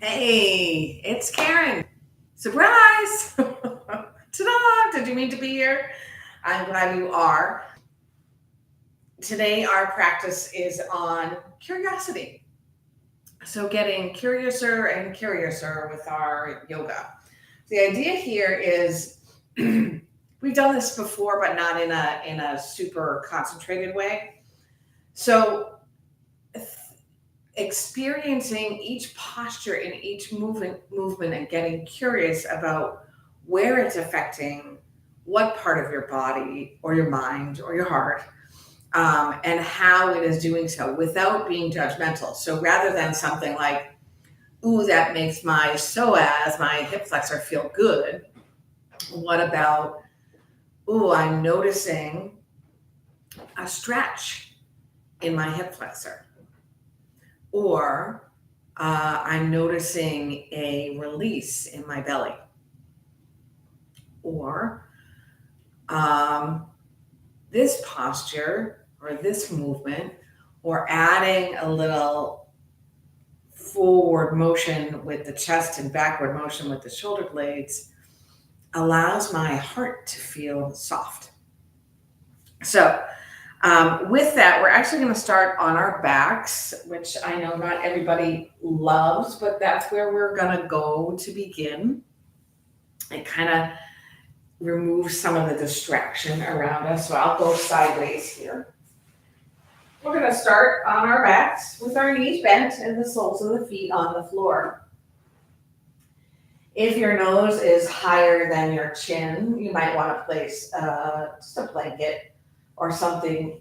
Hey, it's Karen. Surprise! Ta-da! Did you mean to be here? I'm glad you are. Today, our practice is on curiosity. So, getting curiouser and curiouser with our yoga. The idea here is we've done this before, but not in a super concentrated way. So, experiencing each posture in each movement and getting curious about where it's affecting what part of your body or your mind or your heart, and how it is doing so without being judgmental. So rather than something like, ooh, that makes my psoas, my hip flexor, feel good, what about, ooh, I'm noticing a stretch in my hip flexor, or I'm noticing a release in my belly, or um, this posture or this movement, or adding a little forward motion with the chest and backward motion with the shoulder blades allows my heart to feel soft. So, with that, we're actually going to start on our backs, which I know not everybody loves, but that's where we're going to go to begin. It kind of removes some of the distraction around us. So I'll go sideways here. We're going to start on our backs with our knees bent and the soles of the feet on the floor. If your nose is higher than your chin, you might want to place just a blanket or something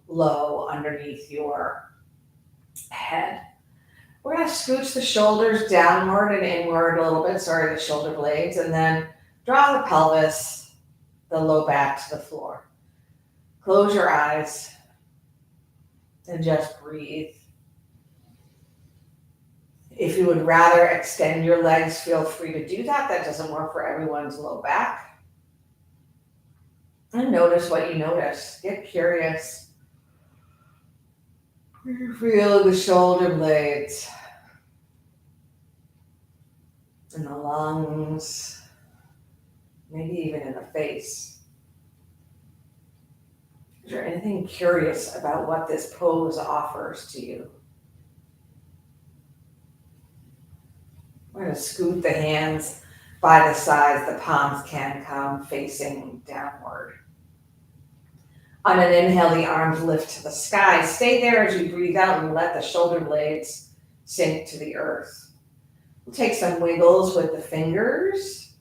low underneath your head. We're going to scooch the shoulders downward and inward a little bit, the shoulder blades, and then draw the pelvis, the low back to the floor. Close your eyes and just breathe. If you would rather extend your legs, feel free to do that. That doesn't work for everyone's low back. And notice what you notice. Get curious. Feel the shoulder blades in the lungs, maybe even in the face. Is there anything curious about what this pose offers to you? We're going to scoot the hands by the sides. The palms can come facing downward. On an inhale, the arms lift to the sky. Stay there as you breathe out and let the shoulder blades sink to the earth. We'll take some wiggles with the fingers.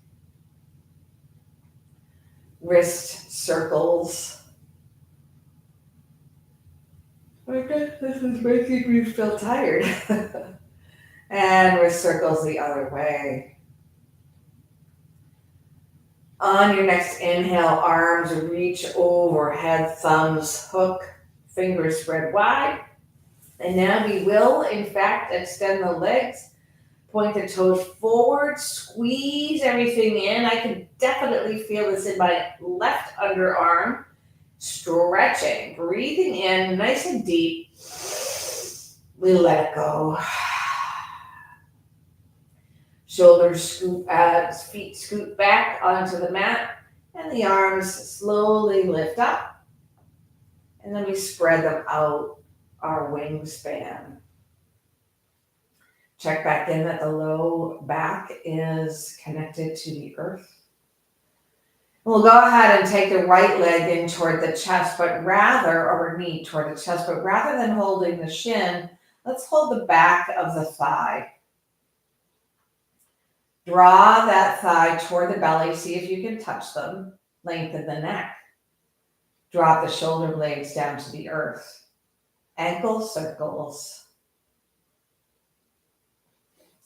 Wrist circles. Okay, this is making me feel tired. And wrist circles the other way. On your next inhale, arms reach overhead, thumbs hook, fingers spread wide. And now we will, in fact, extend the legs, point the toes forward, squeeze everything in. I can definitely feel this in my left underarm, stretching, breathing in nice and deep. We let it go. Shoulders scoot, feet scoot back onto the mat, and the arms slowly lift up. And then we spread them out our wingspan. Check back in that the low back is connected to the earth. We'll go ahead and take the right leg in toward the chest, or knee toward the chest, but rather than holding the shin, let's hold the back of the thigh. Draw that thigh toward the belly. See if you can touch them. Lengthen the neck. Drop the shoulder blades down to the earth. Ankle circles.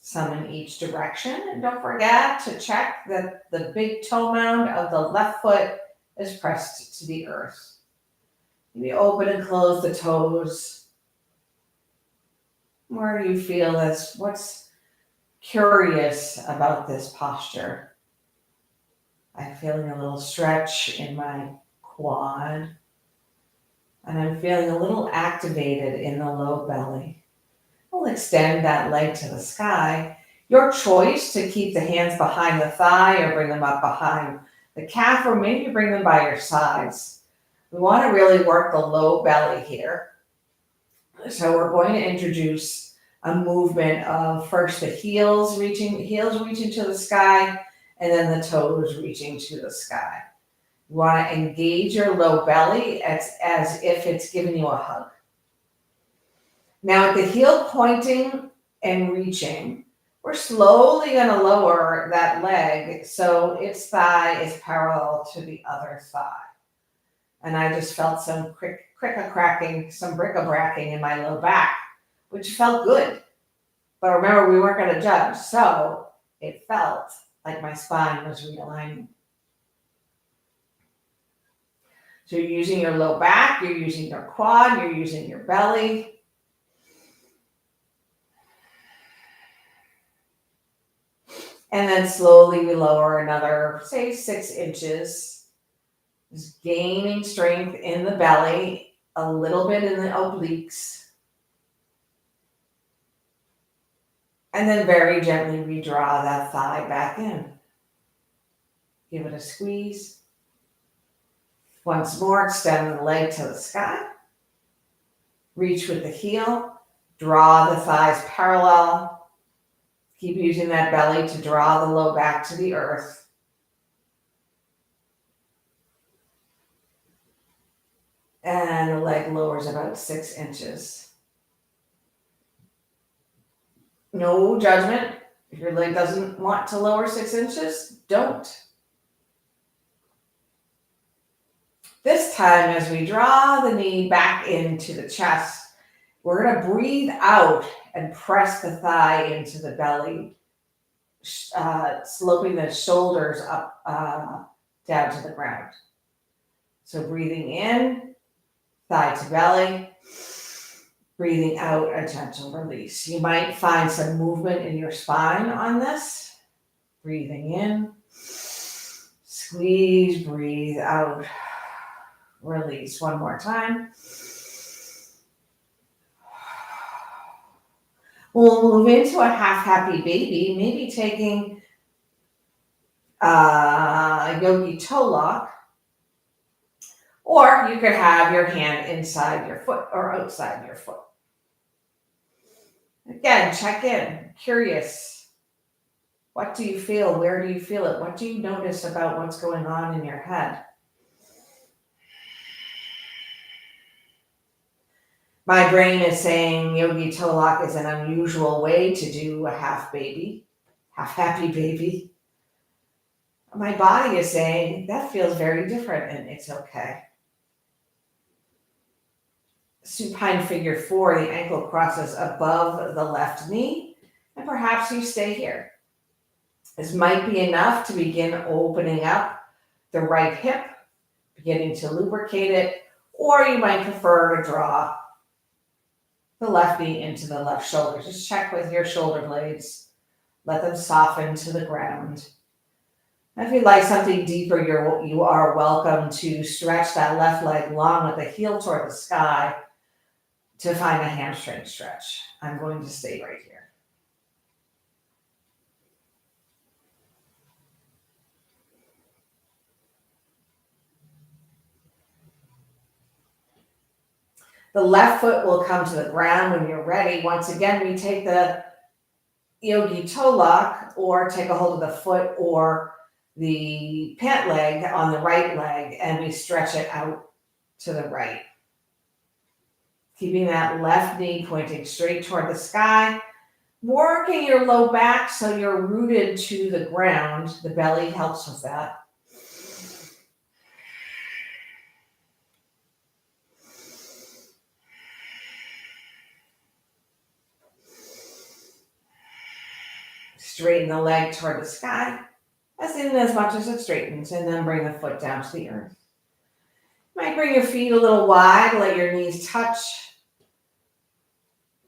Some in each direction. And don't forget to check that the big toe mound of the left foot is pressed to the earth. Maybe open and close the toes. Where do you feel this? What's curious about this posture? I'm feeling a little stretch in my quad, and I'm feeling a little activated in the low belly. We'll extend that leg to the sky, Your choice to keep the hands behind the thigh or bring them up behind the calf, or maybe bring them by your sides. We want to really work the low belly here. So we're going to introduce a movement of first the heels reaching to the sky, and then the toes reaching to the sky. You want to engage your low belly as if it's giving you a hug. Now, at the heel pointing and reaching, we're slowly going to lower that leg so its thigh is parallel to the other thigh. And I just felt some crick-a-cracking, some bric-a-bracking in my low back, which felt good. But remember, we weren't going to judge, so it felt like my spine was realigning. So you're using your low back, you're using your quad, you're using your belly. And then slowly we lower another, say, 6 inches. Just gaining strength in the belly, a little bit in the obliques. And then very gently redraw that thigh back in. Give it a squeeze. Once more, extend the leg to the sky. Reach with the heel. Draw the thighs parallel. Keep using that belly to draw the low back to the earth. And the leg lowers about 6 inches. No judgment. If your leg doesn't want to lower 6 inches, don't. This time, as we draw the knee back into the chest, we're going to breathe out and press the thigh into the belly, sloping the shoulders up down to the ground. So breathing in, thigh to belly. Breathing out, a gentle release. You might find some movement in your spine on this. Breathing in, squeeze, breathe out, release. One more time. We'll move into a half happy baby, maybe taking a yogi toe lock, or you could have your hand inside your foot or outside your foot. Again, check in, curious. What do you feel? Where do you feel it? What do you notice about what's going on in your head? My brain is saying yogi toe lock is an unusual way to do a half happy baby. My body is saying that feels very different and it's okay. Supine figure 4, the ankle crosses above the left knee, and perhaps you stay here. This might be enough to begin opening up the right hip, beginning to lubricate it, or you might prefer to draw the left knee into the left shoulder. Just check with your shoulder blades. Let them soften to the ground. If you'd like something deeper, you are welcome to stretch that left leg long with the heel toward the sky to find a hamstring stretch. I'm going to stay right here. The left foot will come to the ground when you're ready. Once again, we take the yogi toe lock or take a hold of the foot or the pant leg on the right leg and we stretch it out to the right. Keeping that left knee pointing straight toward the sky. Working your low back so you're rooted to the ground. The belly helps with that. Straighten the leg toward the sky, as much as it straightens, and then bring the foot down to the earth. You might bring your feet a little wide, let your knees touch.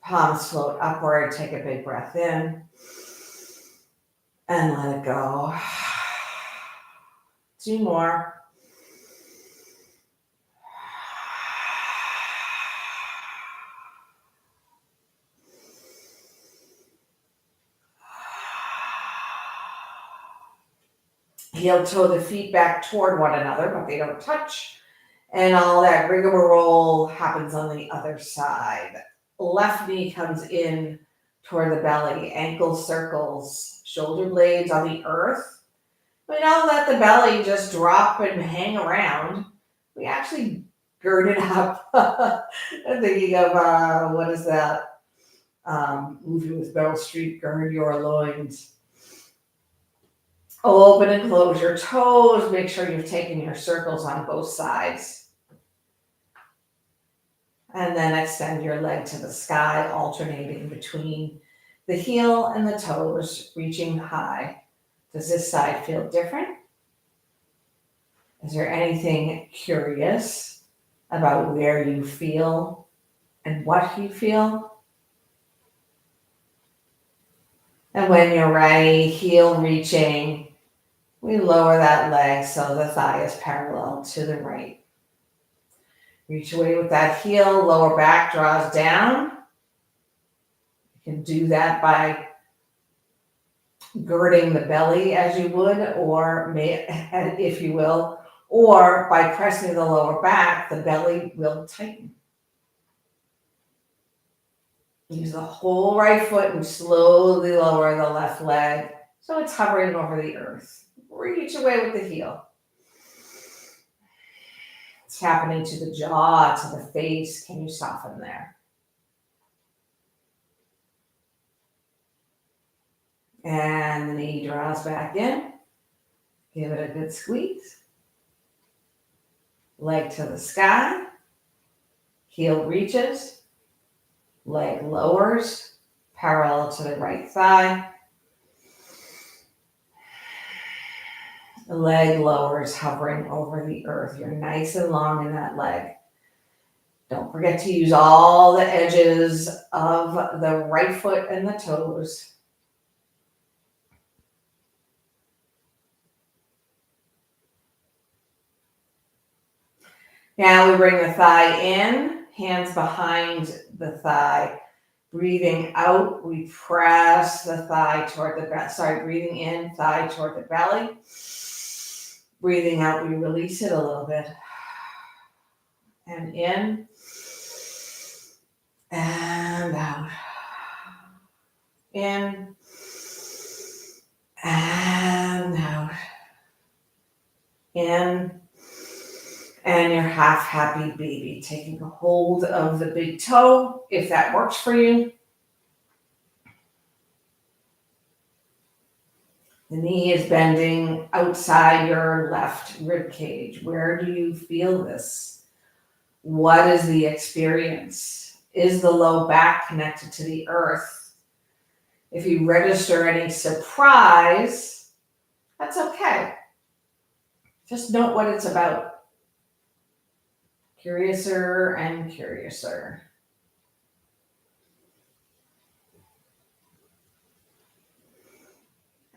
Palms float upward, take a big breath in, and let it go. 2 more. Heel toe the feet back toward one another, but they don't touch. And all that rigmarole happens on the other side. Left knee comes in toward the belly, ankle circles, shoulder blades on the earth. We don't let the belly just drop and hang around. We actually gird it up. I'm thinking of, what is that movie with Meryl Streep, Gird Your Loins. Open and close your toes. Make sure you've taken your circles on both sides. And then extend your leg to the sky, alternating between the heel and the toes, reaching high. Does this side feel different? Is there anything curious about where you feel and what you feel? And when you're ready, heel reaching, we lower that leg so the thigh is parallel to the right. Reach away with that heel, lower back draws down. You can do that by girding the belly as you would, or if you will, or by pressing the lower back, the belly will tighten. Use the whole right foot and slowly lower the left leg so it's hovering over the earth. Reach away with the heel. It's happening to the jaw, to the face. Can you soften there? And the knee draws back in. Give it a good squeeze. Leg to the sky. Heel reaches. Leg lowers, parallel to the right thigh. The leg lowers, hovering over the earth. You're nice and long in that leg. Don't forget to use all the edges of the right foot and the toes. Now we bring the thigh in, hands behind the thigh. Breathing out, we press the thigh toward the belly. Breathing in, thigh toward the belly. Breathing out, we release it a little bit. And in. And out. In. And out. In. And your half happy baby, taking a hold of the big toe, if that works for you. The knee is bending outside your left rib cage. Where do you feel this? What is the experience? Is the low back connected to the earth? If you register any surprise, that's okay. Just note what it's about. Curiouser and curiouser.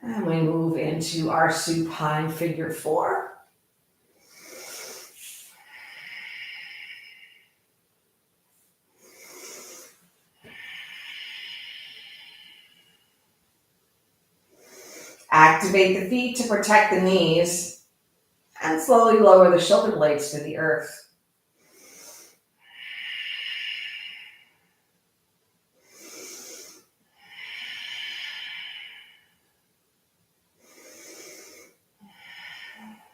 And we move into our supine figure 4. Activate the feet to protect the knees and slowly lower the shoulder blades to the earth.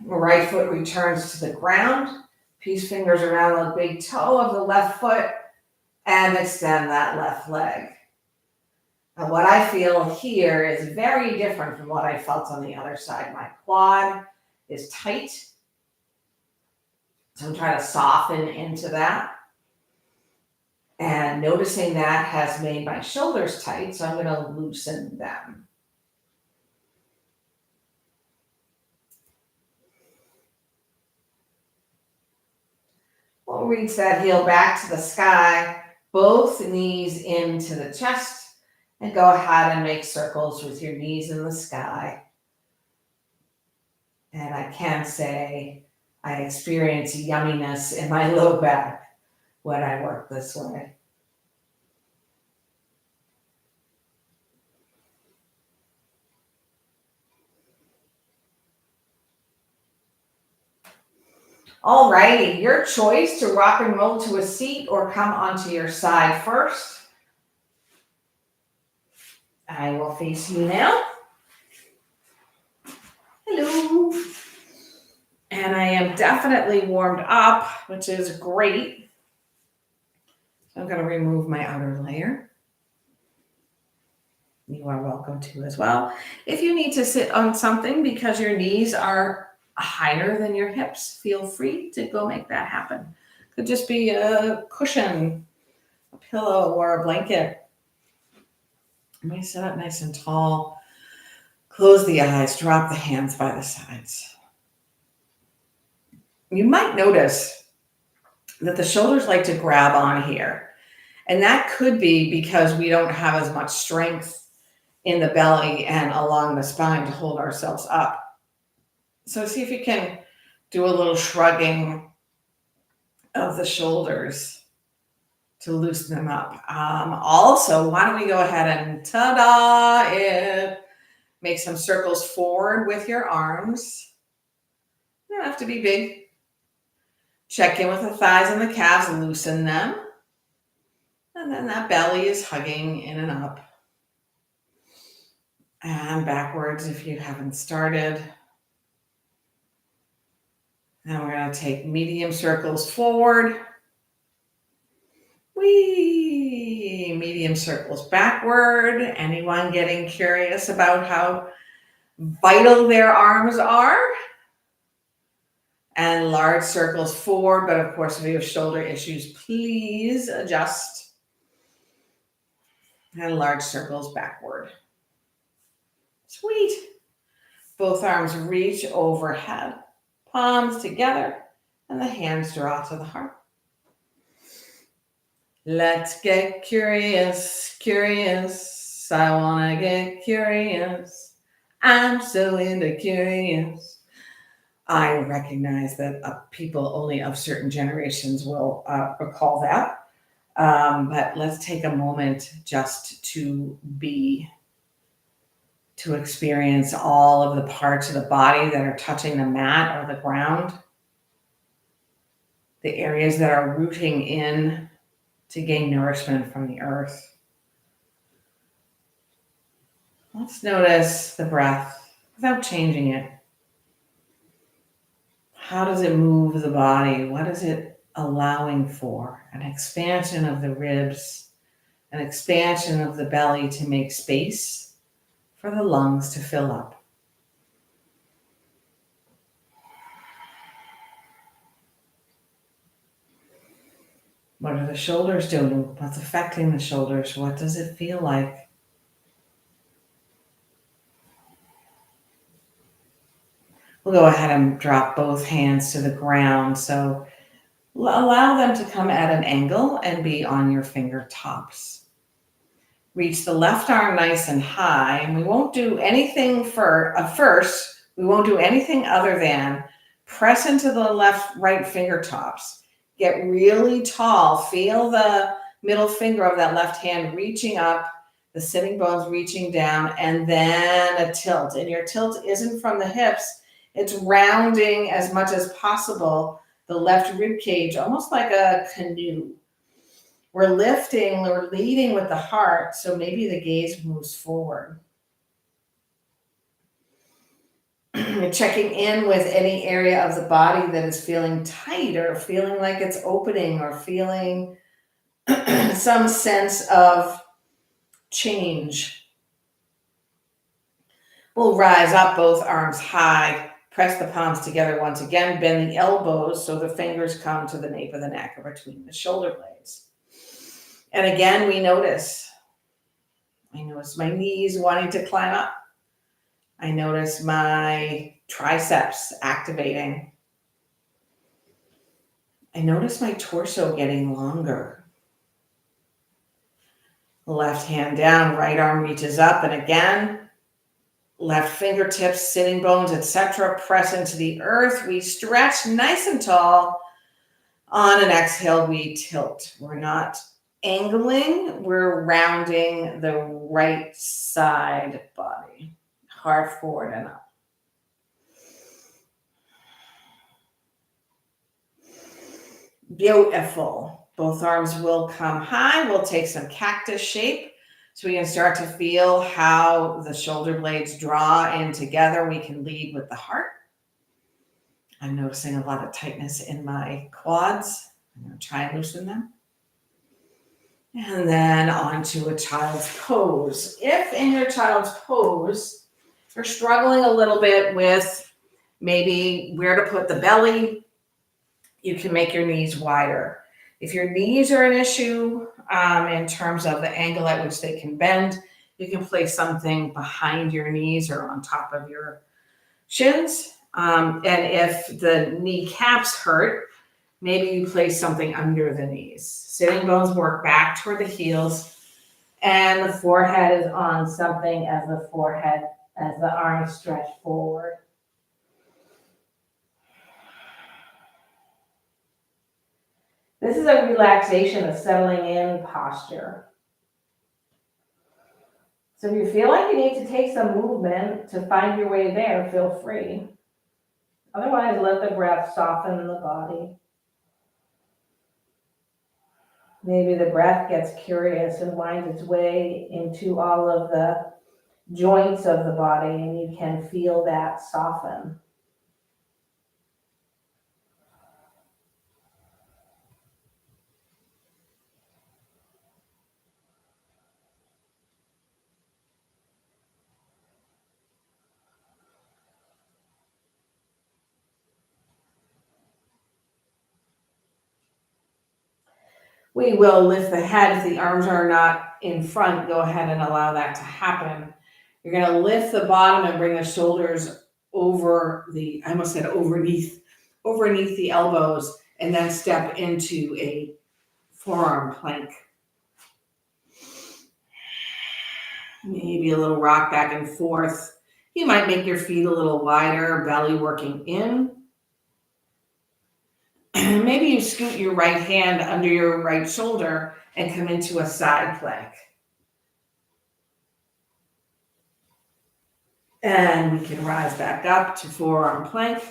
The right foot returns to the ground. Peace fingers around the big toe of the left foot and extend that left leg. And what I feel here is very different from what I felt on the other side. My quad is tight. So I'm trying to soften into that. And noticing that has made my shoulders tight, so I'm going to loosen them. We'll reach that heel back to the sky, both knees into the chest, and go ahead and make circles with your knees in the sky. And I can say I experience yumminess in my low back when I work this way. Alrighty, your choice to rock and roll to a seat or come onto your side first. I will face you now. Hello. And I am definitely warmed up, which is great. So I'm going to remove my outer layer. You are welcome to as well. If you need to sit on something because your knees are higher than your hips, feel free to go make that happen. Could just be a cushion, a pillow, or a blanket. You might sit up nice and tall. Close the eyes, drop the hands by the sides. You might notice that the shoulders like to grab on here. And that could be because we don't have as much strength in the belly and along the spine to hold ourselves up. So see if you can do a little shrugging of the shoulders to loosen them up. Also, why don't we go ahead and make some circles forward with your arms. They don't have to be big. Check in with the thighs and the calves, loosen them. And then that belly is hugging in and up. And backwards if you haven't started. And we're going to take medium circles forward. Whee! Medium circles backward. Anyone getting curious about how vital their arms are? And large circles forward, but of course, if you have shoulder issues, please adjust. And large circles backward. Sweet. Both arms reach overhead, palms together, and the hands draw to the heart. Let's get curious, curious. I want to get curious. I'm so into curious. I recognize that people only of certain generations will recall that. But let's take a moment just to experience all of the parts of the body that are touching the mat or the ground. The areas that are rooting in to gain nourishment from the earth. Let's notice the breath without changing it. How does it move the body? What is it allowing for? An expansion of the ribs, an expansion of the belly to make space for the lungs to fill up. What are the shoulders doing? What's affecting the shoulders? What does it feel like? We'll go ahead and drop both hands to the ground. So allow them to come at an angle and be on your fingertips. Reach the left arm nice and high, and we won't do anything first. We won't do anything other than press into the right fingertips. Get really tall. Feel the middle finger of that left hand reaching up, the sitting bones reaching down, and then a tilt. And your tilt isn't from the hips. It's rounding as much as possible the left rib cage, almost like a canoe. We're lifting, we're leading with the heart, so maybe the gaze moves forward. Checking in with any area of the body that is feeling tight or feeling like it's opening or feeling some sense of change. We'll rise up, both arms high. Press the palms together once again. Bend the elbows so the fingers come to the nape of the neck or between the shoulder blades. And again, we notice. I notice my knees wanting to climb up. I notice my triceps activating. I notice my torso getting longer. Left hand down, right arm reaches up, and again, left fingertips, sitting bones, etc. press into the earth. We stretch nice and tall. On an exhale, we tilt. We're not angling, we're rounding the right side body. Heart forward and up. Beautiful. Both arms will come high. We'll take some cactus shape so we can start to feel how the shoulder blades draw in together. We can lead with the heart. I'm noticing a lot of tightness in my quads. I'm going to try and loosen them. And then onto a child's pose. If in your child's pose, you're struggling a little bit with maybe where to put the belly, you can make your knees wider. If your knees are an issue in terms of the angle at which they can bend, you can place something behind your knees or on top of your shins. And if the kneecaps hurt, maybe you place something under the knees. Sitting bones work back toward the heels, and the forehead is on something as the arms stretch forward. This is a relaxation, a settling in posture. So if you feel like you need to take some movement to find your way there, feel free. Otherwise, let the breath soften the body. Maybe the breath gets curious and winds its way into all of the joints of the body, and you can feel that soften. We will lift the head. If the arms are not in front, go ahead and allow that to happen. You're going to lift the bottom and bring the shoulders over I almost said overneath the elbows, and then step into a forearm plank. Maybe a little rock back and forth. You might make your feet a little wider, belly working in. Maybe you scoot your right hand under your right shoulder and come into a side plank. And we can rise back up to forearm plank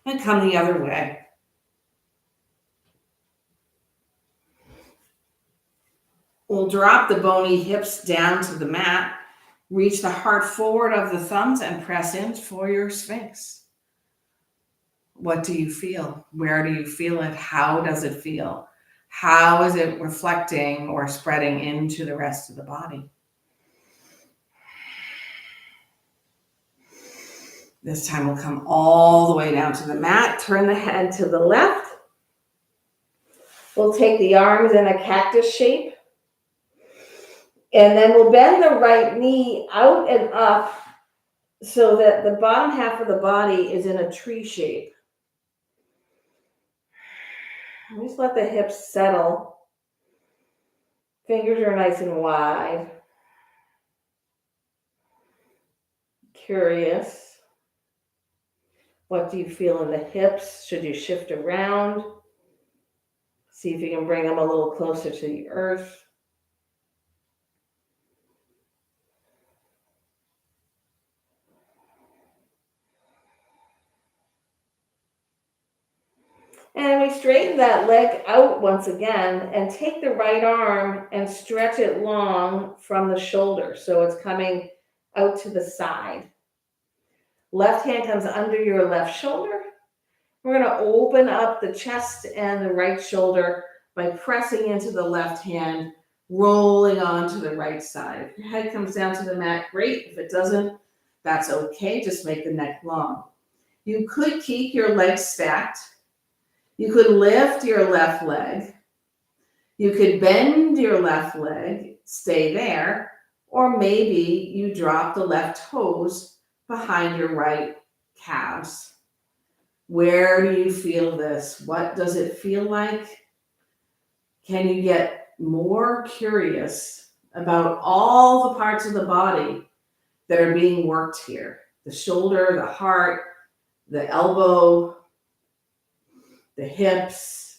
and come the other way. We'll drop the bony hips down to the mat, reach the heart forward of the thumbs, and press in for your Sphinx. What do you feel? Where do you feel it? How does it feel? How is it reflecting or spreading into the rest of the body? This time we'll come all the way down to the mat, turn the head to the left. We'll take the arms in a cactus shape. And then we'll bend the right knee out and up so that the bottom half of the body is in a tree shape. Just let the hips settle. Fingers are nice and wide. Curious. What do you feel in the hips? Should you shift around? See if you can bring them a little closer to the earth. And we straighten that leg out once again and take the right arm and stretch it long from the shoulder. So it's coming out to the side. Left hand comes under your left shoulder. We're going to open up the chest and the right shoulder by pressing into the left hand, rolling onto the right side. If your head comes down to the mat, great. If it doesn't, that's okay. Just make the neck long. You could keep your legs stacked. You could lift your left leg. You could bend your left leg, stay there, or maybe you drop the left toes behind your right calves. Where do you feel this? What does it feel like? Can you get more curious about all the parts of the body that are being worked here? The shoulder, the heart, the elbow, the hips.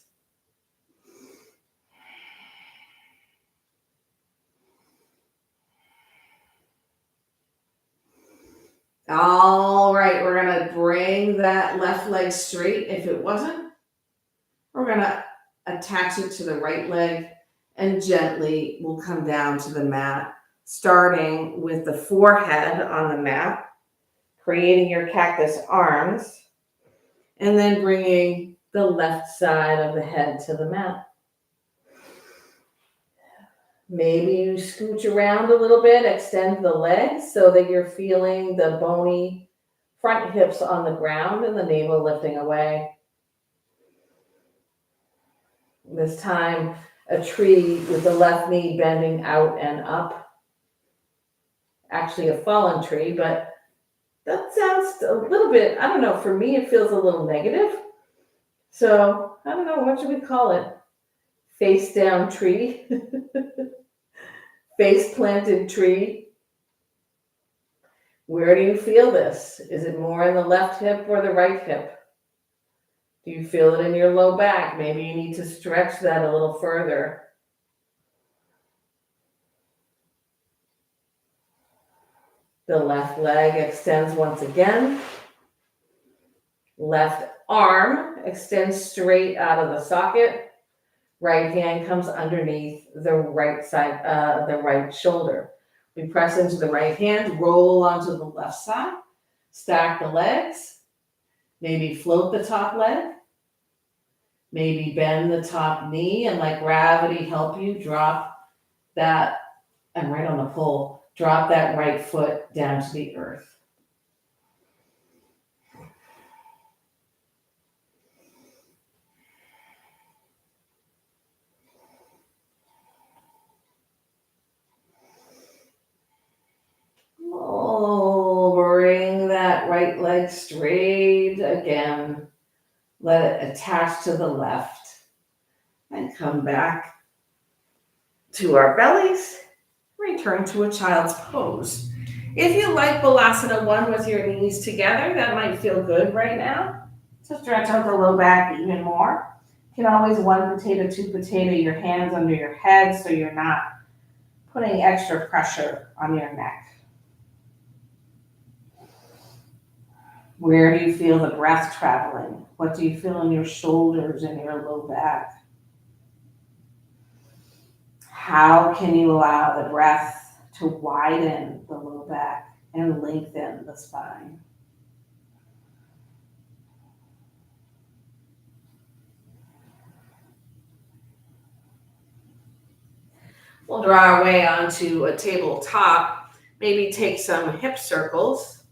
All right, we're going to bring that left leg straight if it wasn't. We're going to attach it to the right leg, and gently we'll come down to the mat, starting with the forehead on the mat, creating your cactus arms, and then bringing the left side of the head to the mat. Maybe you scooch around a little bit, extend the legs so that you're feeling the bony front hips on the ground and the navel lifting away. This time, a tree with the left knee bending out and up. Actually a fallen tree, but that sounds a little bit, I don't know, for me it feels a little negative. So, I don't know, what should we call it? Face down tree? Face planted tree? Where do you feel this? Is it more in the left hip or the right hip? Do you feel it in your low back? Maybe you need to stretch that a little further. The left leg extends once again. Left arm extends straight out of the socket. Right hand comes underneath the right side, the right shoulder. We press into the right hand, roll onto the left side, stack the legs, maybe float the top leg, maybe bend the top knee and let gravity help you drop that, and right on the pole, drop that right foot down to the earth. Oh, bring that right leg straight again. Let it attach to the left and come back to our bellies. Return to a child's pose. If you like Balasana 1 with your knees together, that might feel good right now. So stretch out the low back even more. You can always 1 potato, 2 potato, your hands under your head so you're not putting extra pressure on your neck. Where do you feel the breath traveling? What do you feel in your shoulders and your low back? How can you allow the breath to widen the low back and lengthen the spine? We'll draw our way onto a tabletop. Maybe take some hip circles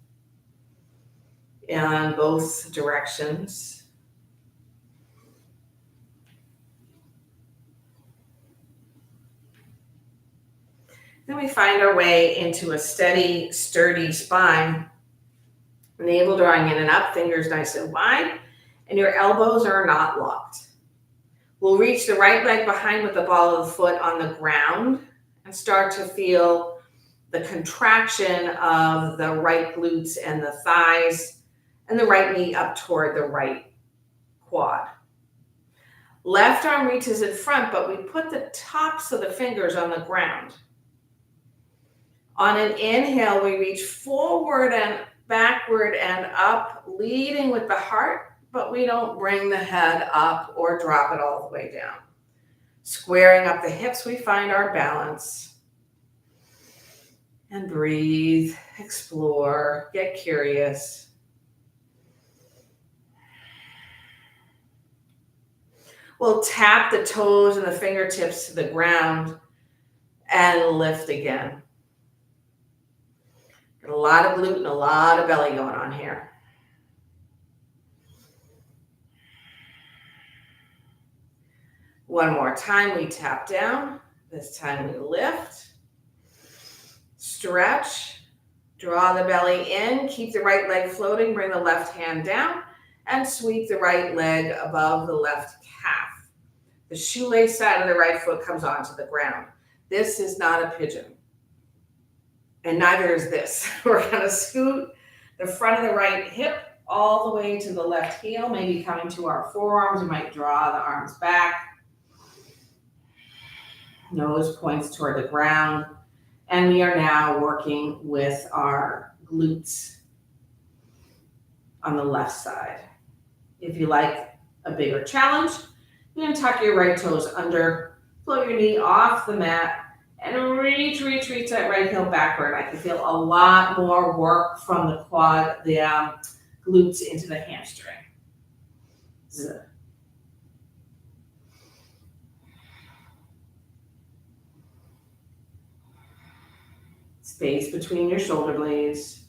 in both directions. Then we find our way into a steady, sturdy spine. Navel drawing in and up, fingers nice and wide, and your elbows are not locked. We'll reach the right leg behind with the ball of the foot on the ground and start to feel the contraction of the right glutes and the thighs and the right knee up toward the right quad. Left arm reaches in front, but we put the tops of the fingers on the ground. On an inhale, we reach forward and backward and up, leading with the heart, but we don't bring the head up or drop it all the way down. Squaring up the hips, we find our balance. And breathe, explore, get curious. We'll tap the toes and the fingertips to the ground and lift again. Got a lot of glute and a lot of belly going on here. One more time, we tap down. This time we lift, stretch, draw the belly in, keep the right leg floating, bring the left hand down, and sweep the right leg above the left calf. The shoelace side of the right foot comes onto the ground. This is not a pigeon. And neither is this. We're going to scoot the front of the right hip all the way to the left heel, maybe coming to our forearms. We might draw the arms back. Nose points toward the ground. And we are now working with our glutes on the left side. If you like a bigger challenge, And tuck your right toes under, float your knee off the mat, and reach that right heel backward. I can feel a lot more work from the quad, the glutes into the hamstring. Space between your shoulder blades.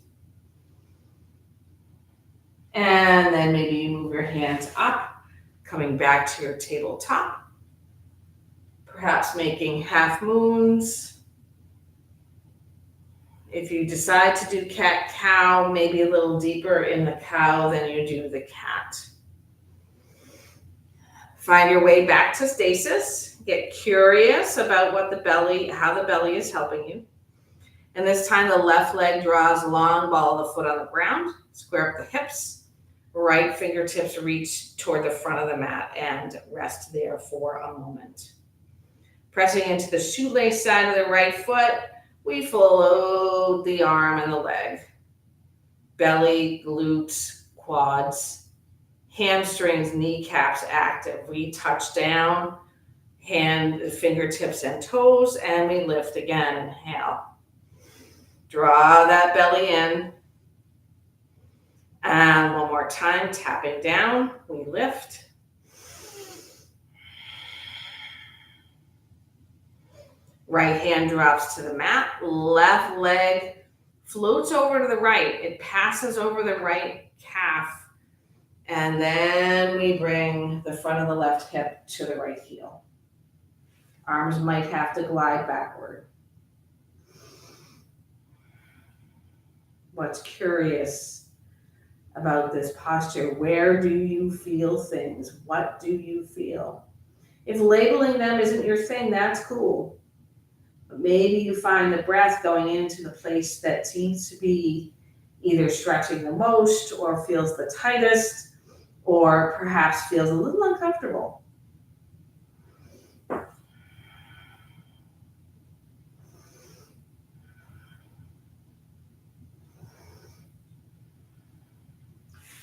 And then maybe you move your hands up, coming back to your tabletop. Perhaps making half moons. If you decide to do cat-cow, maybe a little deeper in the cow than you do the cat. Find your way back to stasis. Get curious about how the belly is helping you. And this time the left leg draws a long ball of the foot on the ground. Square up the hips. Right fingertips reach toward the front of the mat and rest there for a moment. Pressing into the shoelace side of the right foot, we float the arm and the leg. Belly, glutes, quads, hamstrings, kneecaps active. We touch down, fingertips and toes, and we lift again. Inhale. Draw that belly in. And one more time, tapping down, we lift. Right hand drops to the mat, left leg floats over to the right. It passes over the right calf. And then we bring the front of the left hip to the right heel. Arms might have to glide backward. What's curious about this posture? Where do you feel things? What do you feel? If labeling them isn't your thing, that's cool. But maybe you find the breath going into the place that seems to be either stretching the most or feels the tightest or perhaps feels a little uncomfortable.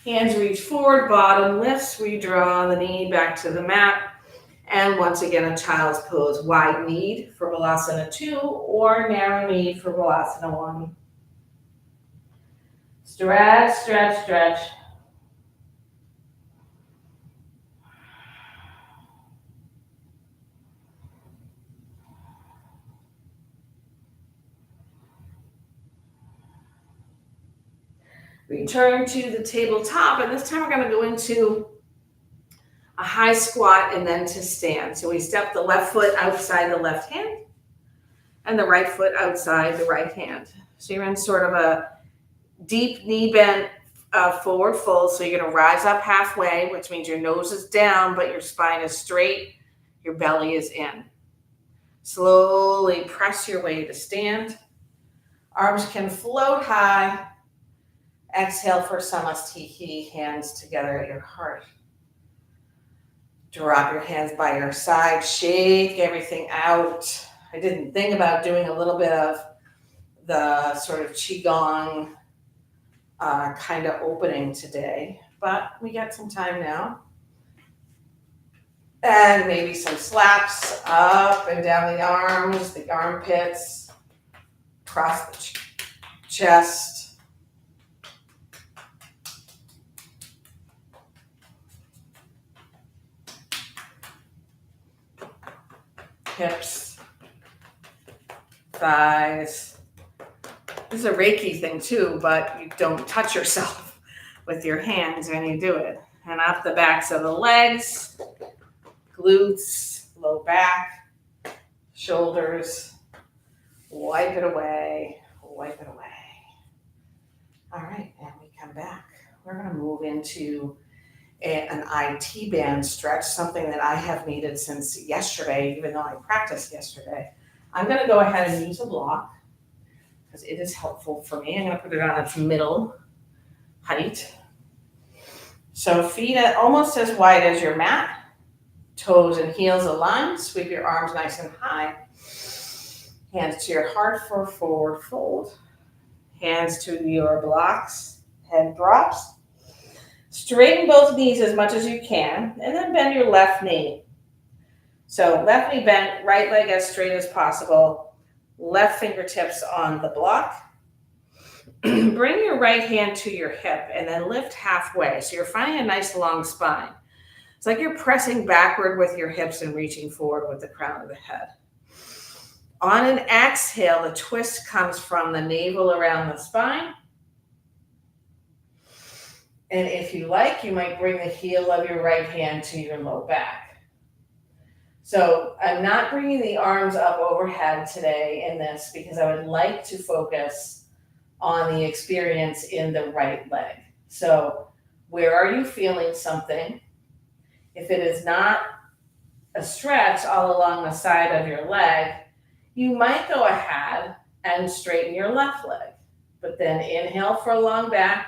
Hands reach forward, bottom lifts, we draw the knee back to the mat. And once again, a child's pose, wide kneed for Balasana 2 or narrow kneed for Balasana 1. Stretch, stretch, stretch. Return to the tabletop, and this time we're going to go into a high squat and then to stand. So we step the left foot outside the left hand and the right foot outside the right hand. So you're in sort of a deep knee bend forward fold. So you're going to rise up halfway, which means your nose is down, but your spine is straight. Your belly is in. Slowly press your way to stand. Arms can float high. Exhale for Samastiki, hands together at your heart. Drop your hands by your side, shake everything out. I didn't think about doing a little bit of the sort of Qigong kind of opening today, but we got some time now. And maybe some slaps up and down the arms, the armpits, across the chest. Hips, thighs. This is a Reiki thing too, but you don't touch yourself with your hands when you do it. And up the backs of the legs, glutes, low back, shoulders. Wipe it away, wipe it away. All right, and we come back. We're going to move into an IT band stretch, something that I have needed since yesterday, even though I practiced yesterday. I'm going to go ahead and use a block because it is helpful for me. I'm going to put it on its middle height. So feet almost as wide as your mat, toes and heels aligned. Sweep your arms nice and high. Hands to your heart for forward fold. Hands to your blocks, head drops. Straighten both knees as much as you can, and then bend your left knee. So left knee bent, right leg as straight as possible, left fingertips on the block. Bring your right hand to your hip and then lift halfway. So you're finding a nice long spine. It's like you're pressing backward with your hips and reaching forward with the crown of the head. On an exhale, the twist comes from the navel around the spine. And if you like, you might bring the heel of your right hand to your low back. So I'm not bringing the arms up overhead today in this because I would like to focus on the experience in the right leg. So where are you feeling something? If it is not a stretch all along the side of your leg, you might go ahead and straighten your left leg, but then inhale for a long back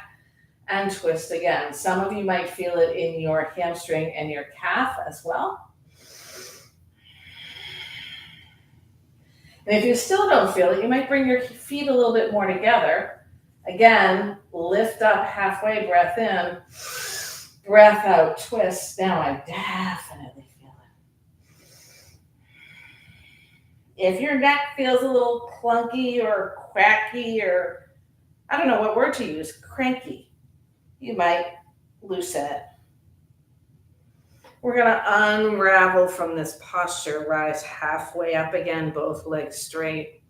and twist again. Some of you might feel it in your hamstring and your calf as well. And if you still don't feel it, you might bring your feet a little bit more together. Again, lift up halfway, breath in, breath out, twist. Now I definitely feel it. If your neck feels a little clunky or quacky or, I don't know what word to use, cranky, you might loosen it. We're going to unravel from this posture, rise halfway up again, both legs straight.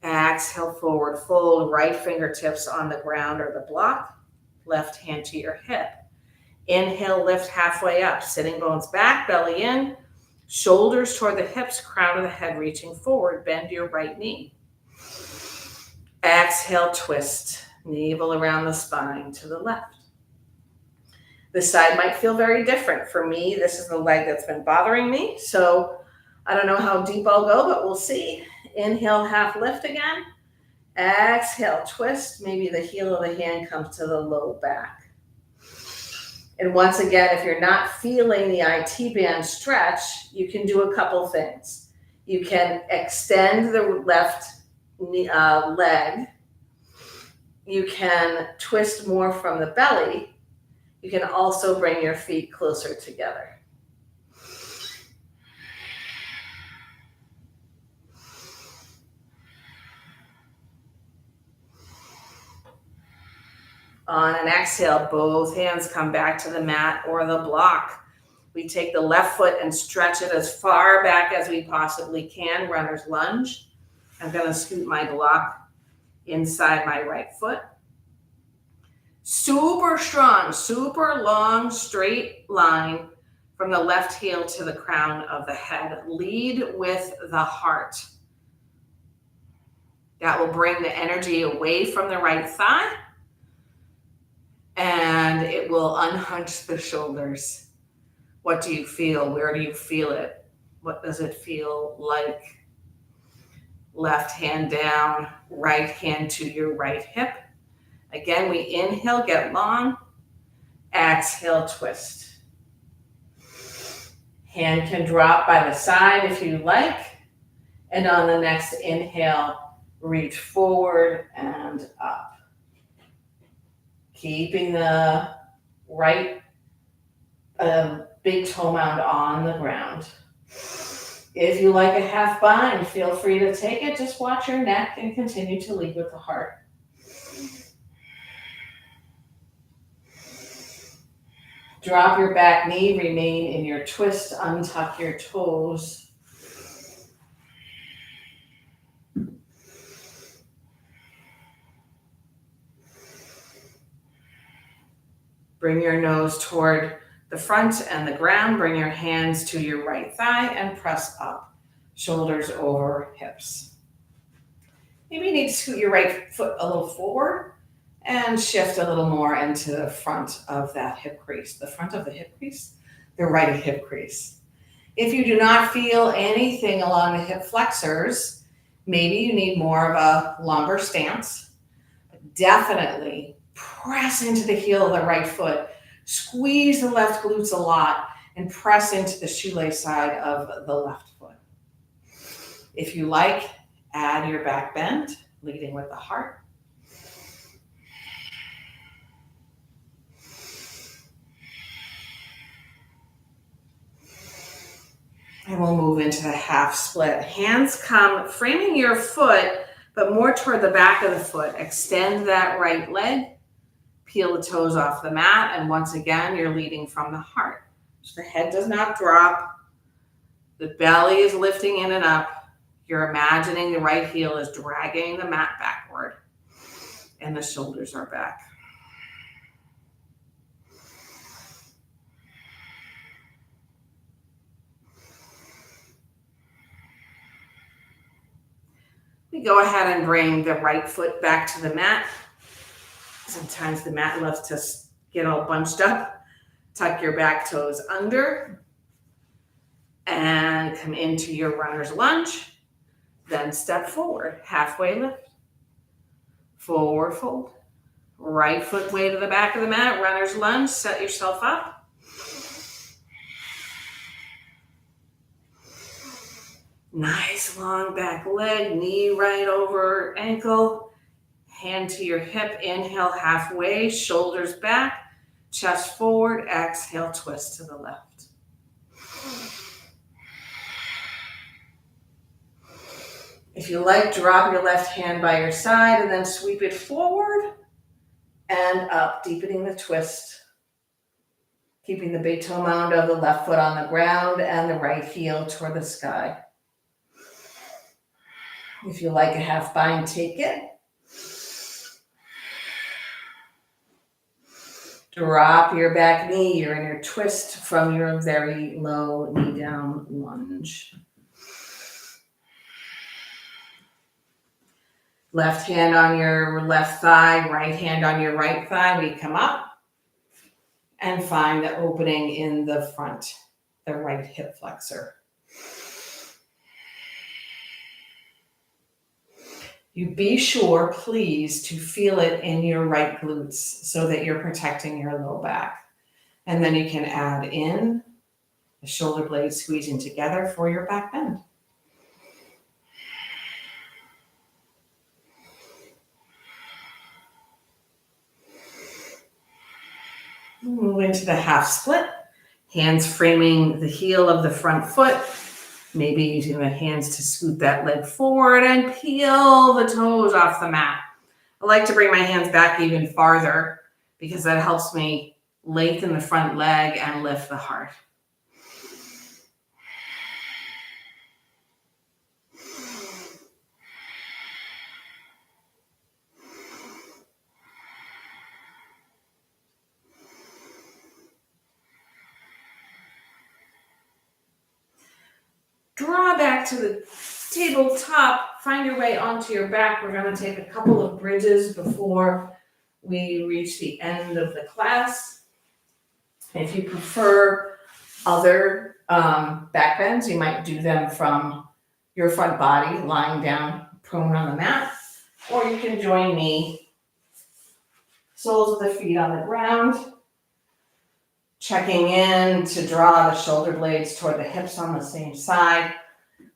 Exhale forward, fold right fingertips on the ground or the block, left hand to your hip. Inhale, lift halfway up, sitting bones back, belly in, shoulders toward the hips, crown of the head reaching forward, bend your right knee. Exhale, twist, navel around the spine to the left. This side might feel very different. For me, this is the leg that's been bothering me. So I don't know how deep I'll go, but we'll see. Inhale, half lift again. Exhale, twist. Maybe the heel of the hand comes to the low back. And once again, if you're not feeling the IT band stretch, you can do a couple things. You can extend the left leg. You can twist more from the belly. You can also bring your feet closer together. On an exhale, both hands come back to the mat or the block. We take the left foot and stretch it as far back as we possibly can, runner's lunge. I'm going to scoot my block inside my right foot. Super strong, super long, straight line from the left heel to the crown of the head. Lead with the heart. That will bring the energy away from the right thigh, and it will unhunch the shoulders. What do you feel? Where do you feel it? What does it feel like? Left hand down, right hand to your right hip. Again, we inhale, get long. Exhale, twist. Hand can drop by the side if you like. And on the next inhale, reach forward and up. Keeping the right big toe mound on the ground. If you like a half bind, feel free to take it. Just watch your neck and continue to lead with the heart. Drop your back knee, remain in your twist, untuck your toes. Bring your nose toward the front and the ground. Bring your hands to your right thigh and press up. Shoulders over hips. Maybe you need to scoot your right foot a little forward and shift a little more into the front of that hip crease. The front of the hip crease, the right hip crease. If you do not feel anything along the hip flexors, maybe you need more of a longer stance. Definitely press into the heel of the right foot. Squeeze the left glutes a lot and press into the shoelace side of the left foot. If you like, add your back bend, leading with the heart. And we'll move into the half split. Hands come framing your foot, but more toward the back of the foot. Extend that right leg, peel the toes off the mat, and once again, you're leading from the heart. So the head does not drop. The belly is lifting in and up. You're imagining the right heel is dragging the mat backward, and the shoulders are back. We go ahead and bring the right foot back to the mat. Sometimes the mat loves to get all bunched up. Tuck your back toes under and come into your runner's lunge. Then step forward, halfway lift, forward fold. Right foot way to the back of the mat, runner's lunge, set yourself up. Nice long back leg, knee right over ankle, hand to your hip, inhale halfway, shoulders back, chest forward, exhale, twist to the left. If you like, drop your left hand by your side and then sweep it forward and up, deepening the twist. Keeping the big toe mound of the left foot on the ground and the right heel toward the sky. If you like a half bind, take it. Drop your back knee. You're in your twist from your very low knee down lunge. Left hand on your left thigh, right hand on your right thigh. We come up and find the opening in the front, the right hip flexor. You be sure, please, to feel it in your right glutes so that you're protecting your low back. And then you can add in the shoulder blades squeezing together for your back bend. Move into the half split. Hands framing the heel of the front foot. Maybe using the hands to scoot that leg forward and peel the toes off the mat. I like to bring my hands back even farther because that helps me lengthen the front leg and lift the heart. Draw back to the tabletop, find your way onto your back. We're going to take a couple of bridges before we reach the end of the class. If you prefer other back bends, you might do them from your front body, lying down prone on the mat, or you can join me, soles of the feet on the ground, checking in to draw the shoulder blades toward the hips on the same side.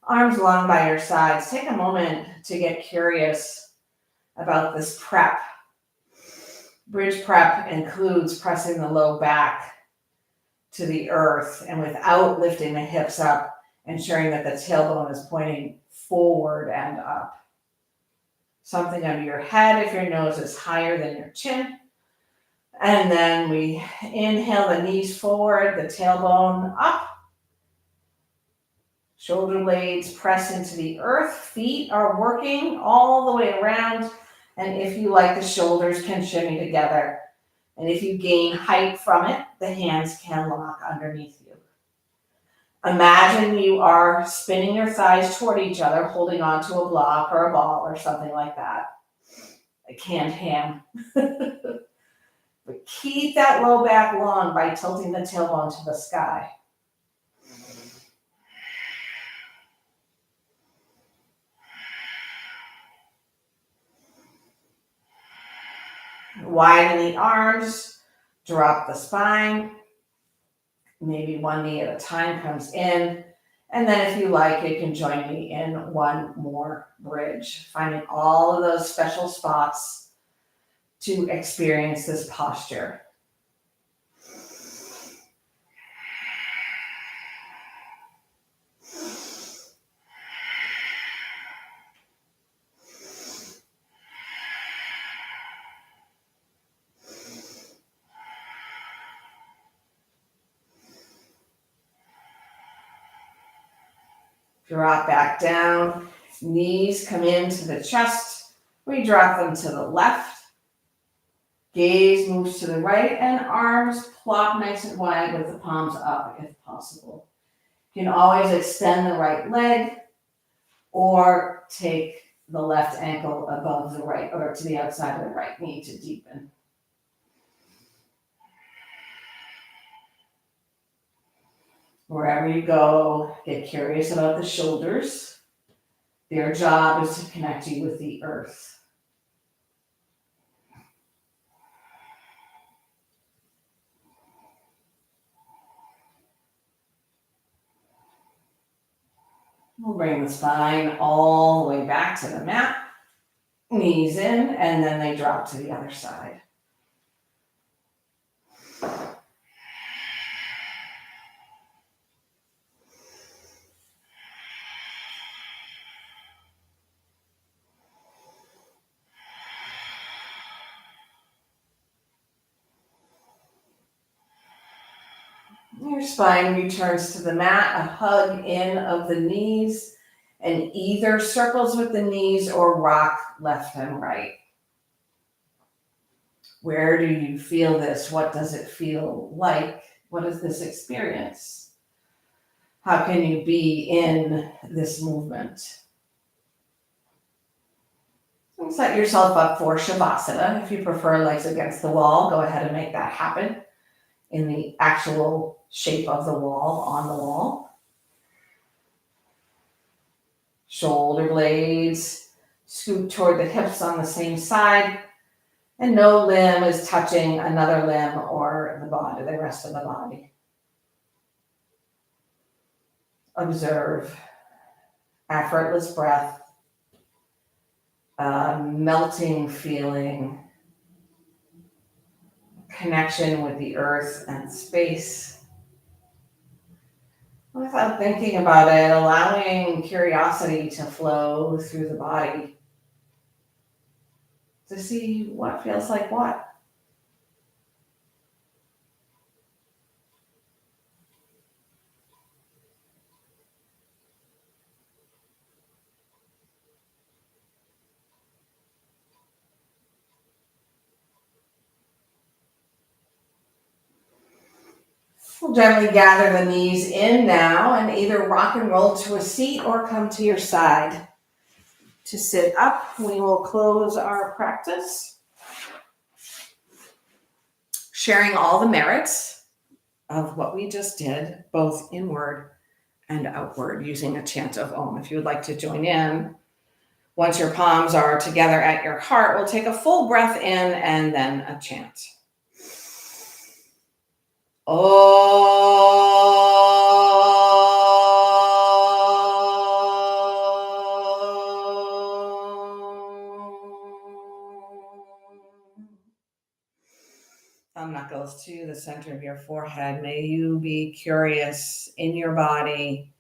Arms long by your sides. Take a moment to get curious about this prep. Bridge prep includes pressing the low back to the earth and without lifting the hips up, ensuring that the tailbone is pointing forward and up. Something under your head if your nose is higher than your chin. And then we inhale the knees forward, the tailbone up. Shoulder blades press into the earth. Feet are working all the way around. And if you like, the shoulders can shimmy together. And if you gain height from it, the hands can lock underneath you. Imagine you are spinning your thighs toward each other, holding onto a block or a ball or something like that. A canned ham. But keep that low back long by tilting the tailbone to the sky. Widen the arms, drop the spine. Maybe one knee at a time comes in. And then if you like, you can join me in one more bridge, finding all of those special spots to experience this posture. Drop back down. Knees come into the chest. We drop them to the left. Gaze moves to the right, and arms plop nice and wide with the palms up if possible. You can always extend the right leg or take the left ankle above the right or to the outside of the right knee to deepen. Wherever you go, get curious about the shoulders. Their job is to connect you with the earth. We'll bring the spine all the way back to the mat. Knees in, and then they drop to the other side. Your spine returns to the mat, a hug in of the knees, and either circles with the knees or rock left and right. Where do you feel this? What does it feel like? What is this experience? How can you be in this movement? So set yourself up for Shavasana. If you prefer legs against the wall, go ahead and make that happen in the actual shape of the wall, on the wall. Shoulder blades scoot toward the hips on the same side, and no limb is touching another limb or the body, the rest of the body. Observe effortless breath, melting feeling, connection with the earth and space. Without thinking about it, allowing curiosity to flow through the body to see what feels like what. We'll gently gather the knees in now and either rock and roll to a seat or come to your side. To sit up, we will close our practice, sharing all the merits of what we just did, both inward and outward, using a chant of Om. If you would like to join in, once your palms are together at your heart, we'll take a full breath in and then a chant. Thumb knuckles to the center of your forehead. May you be curious in your body,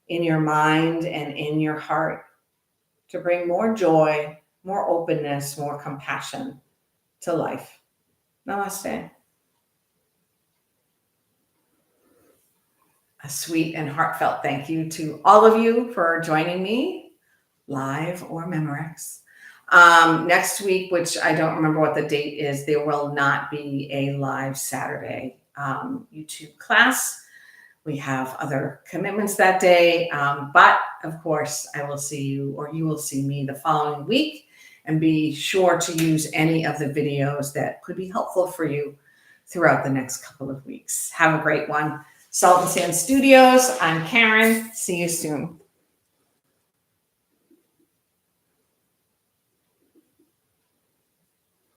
in your mind, and in your heart to bring more joy, more openness, more compassion to life. Namaste. A sweet and heartfelt thank you to all of you for joining me, live or Memorex. Next week, which I don't remember what the date is, there will not be a live Saturday YouTube class. We have other commitments that day, but of course I will see you, or you will see me, the following week, and be sure to use any of the videos that could be helpful for you throughout the next couple of weeks. Have a great one. Salt and Sand Studios, I'm Karen. See you soon.